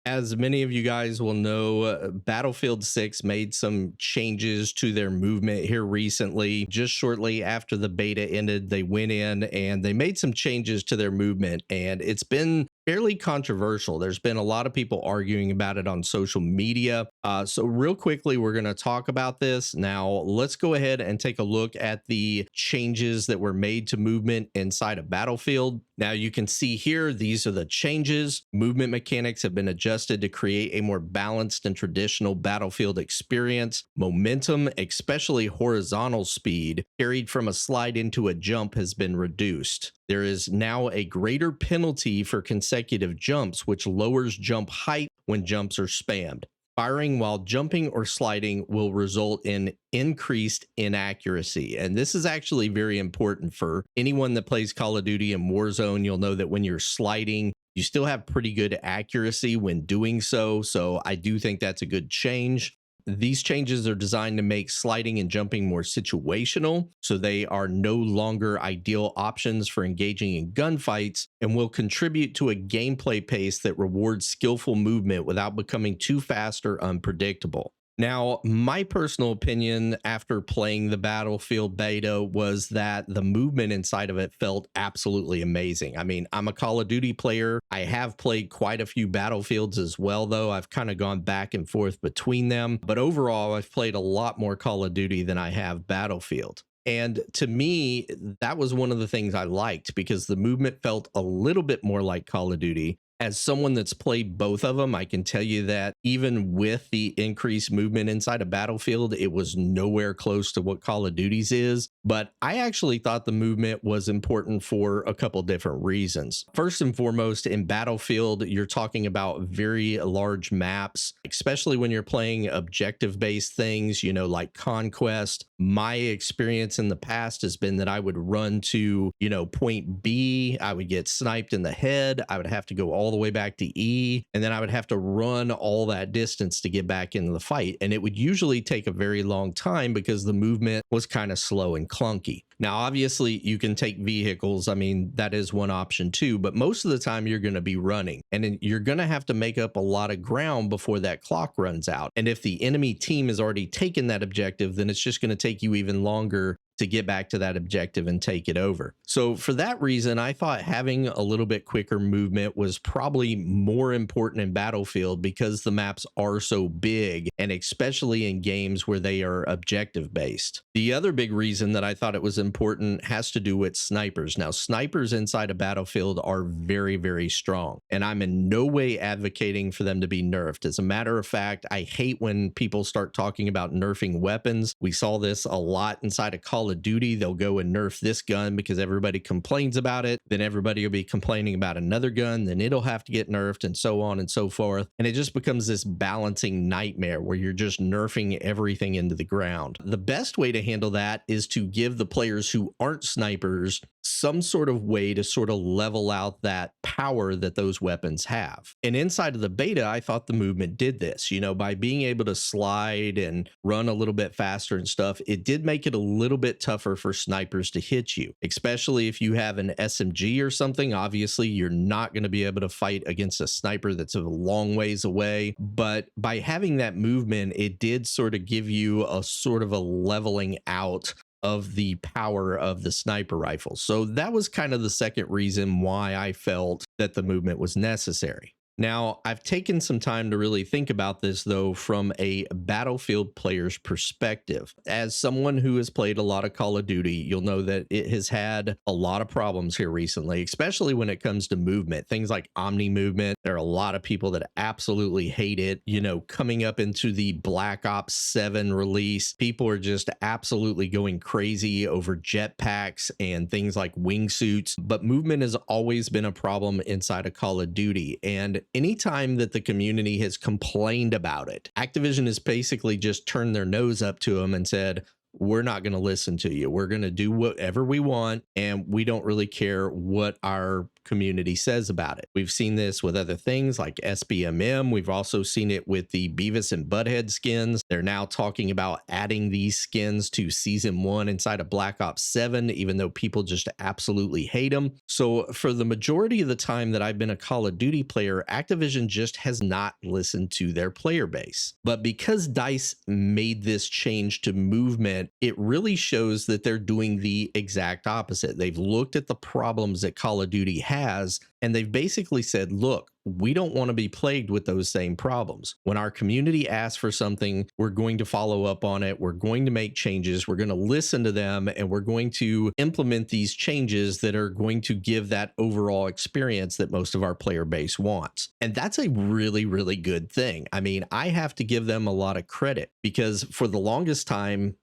As many of you guys will know, Battlefield 6 made some changes to their movement here recently. Just shortly after the beta ended, they went in and they made some changes to their movement, and it's been fairly controversial. There's been a lot of people arguing about it on social media. So real quickly, we're going to talk about this. Now, let's go ahead and take a look at the changes that were made to movement inside of Battlefield. Now, you can see here, these are the changes. Movement mechanics have been adjusted to create a more balanced and traditional Battlefield experience. Momentum, especially horizontal speed, carried from a slide into a jump has been reduced. There is now a greater penalty for consecutive jumps, which lowers jump height when jumps are spammed. Firing while jumping or sliding will result in increased inaccuracy. And this is actually very important for anyone that plays Call of Duty and Warzone. You'll know that when you're sliding, you still have pretty good accuracy when doing so. So I do think that's a good change. These changes are designed to make sliding and jumping more situational, so they are no longer ideal options for engaging in gunfights and will contribute to a gameplay pace that rewards skillful movement without becoming too fast or unpredictable. Now, my personal opinion after playing the Battlefield beta was that the movement inside of it felt absolutely amazing. I mean, I'm a Call of Duty player. I have played quite a few Battlefields as well, though. I've kind of gone back and forth between them. But overall, I've played a lot more Call of Duty than I have Battlefield. And to me, that was one of the things I liked because the movement felt a little bit more like Call of Duty. As someone that's played both of them, I can tell you that even with the increased movement inside a Battlefield, it was nowhere close to what Call of Duty's is. But I actually thought the movement was important for a couple different reasons. First and foremost, in Battlefield, you're talking about very large maps, especially when you're playing objective-based things, you know, like Conquest. My experience in the past has been that I would run to, point B, I would get sniped in the head, I would have to go all the way back to E, and then I would have to run all that distance to get back into the fight. And it would usually take a very long time because the movement was kind of slow and clunky. Now, obviously, you can take vehicles. I mean, that is one option too, but most of the time you're going to be running and then you're going to have to make up a lot of ground before that clock runs out. And if the enemy team has already taken that objective, then it's just going to take you even longer to get back to that objective and take it over. So for that reason, I thought having a little bit quicker movement was probably more important in Battlefield because the maps are so big, and especially in games where they are objective based. The other big reason that I thought it was important has to do with snipers. Now, snipers inside a Battlefield are very, very strong, and I'm in no way advocating for them to be nerfed. As a matter of fact, I hate when people start talking about nerfing weapons. We saw this a lot inside of Call of Duty. They'll go and nerf this gun because everybody complains about it. Then everybody will be complaining about another gun. Then it'll have to get nerfed and so on and so forth. And it just becomes this balancing nightmare where you're just nerfing everything into the ground. The best way to handle that is to give the players who aren't snipers some sort of way to sort of level out that power that those weapons have. And inside of the beta, I thought the movement did this, by being able to slide and run a little bit faster and stuff. It did make it a little bit tougher for snipers to hit you, especially if you have an SMG or something. Obviously, you're not going to be able to fight against a sniper that's a long ways away. But by having that movement, it did sort of give you a sort of a leveling out of the power of the sniper rifle. So that was kind of the second reason why I felt that the movement was necessary. Now, I've taken some time to really think about this, though, from a Battlefield player's perspective. As someone who has played a lot of Call of Duty, you'll know that it has had a lot of problems here recently, especially when it comes to movement. Things like Omni movement. There are a lot of people that absolutely hate it. Coming up into the Black Ops 7 release, people are just absolutely going crazy over jetpacks and things like wingsuits. But movement has always been a problem inside of Call of Duty. And anytime that the community has complained about it, Activision has basically just turned their nose up to them and said, we're not going to listen to you. We're going to do whatever we want, and we don't really care what our community says about it. We've seen this with other things like SBMM. We've also seen it with the Beavis and Butthead skins. They're now talking about adding these skins to season 1 inside of Black Ops 7, even though people just absolutely hate them. So for the majority of the time that I've been a Call of Duty player, Activision just has not listened to their player base. But because DICE made this change to movement, it really shows that they're doing the exact opposite. They've looked at the problems that Call of Duty has, and they've basically said, look, we don't want to be plagued with those same problems. When our community asks for something, we're going to follow up on it. We're going to make changes. We're going to listen to them, and we're going to implement these changes that are going to give that overall experience that most of our player base wants. And that's a really, really good thing. I mean, I have to give them a lot of credit because for the longest time,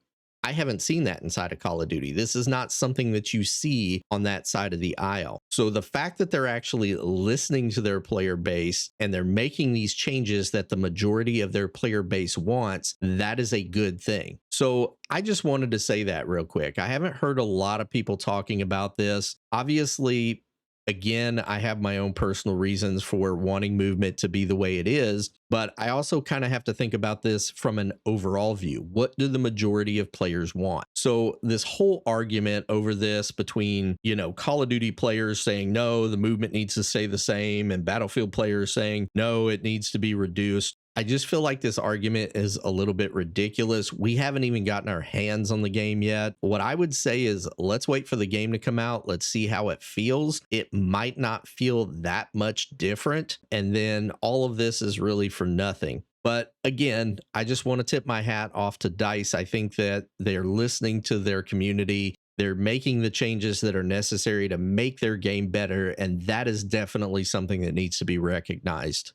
I haven't seen that inside of Call of Duty. This is not something that you see on that side of the aisle. So the fact that they're actually listening to their player base and they're making these changes that the majority of their player base wants, that is a good thing. So I just wanted to say that real quick. I haven't heard a lot of people talking about this. Obviously, again, I have my own personal reasons for wanting movement to be the way it is, but I also kind of have to think about this from an overall view. What do the majority of players want? So this whole argument over this between, Call of Duty players saying, no, the movement needs to stay the same, and Battlefield players saying, no, it needs to be reduced. I just feel like this argument is a little bit ridiculous. We haven't even gotten our hands on the game yet. What I would say is let's wait for the game to come out. Let's see how it feels. It might not feel that much different. And then all of this is really for nothing. But again, I just want to tip my hat off to DICE. I think that they're listening to their community. They're making the changes that are necessary to make their game better. And that is definitely something that needs to be recognized.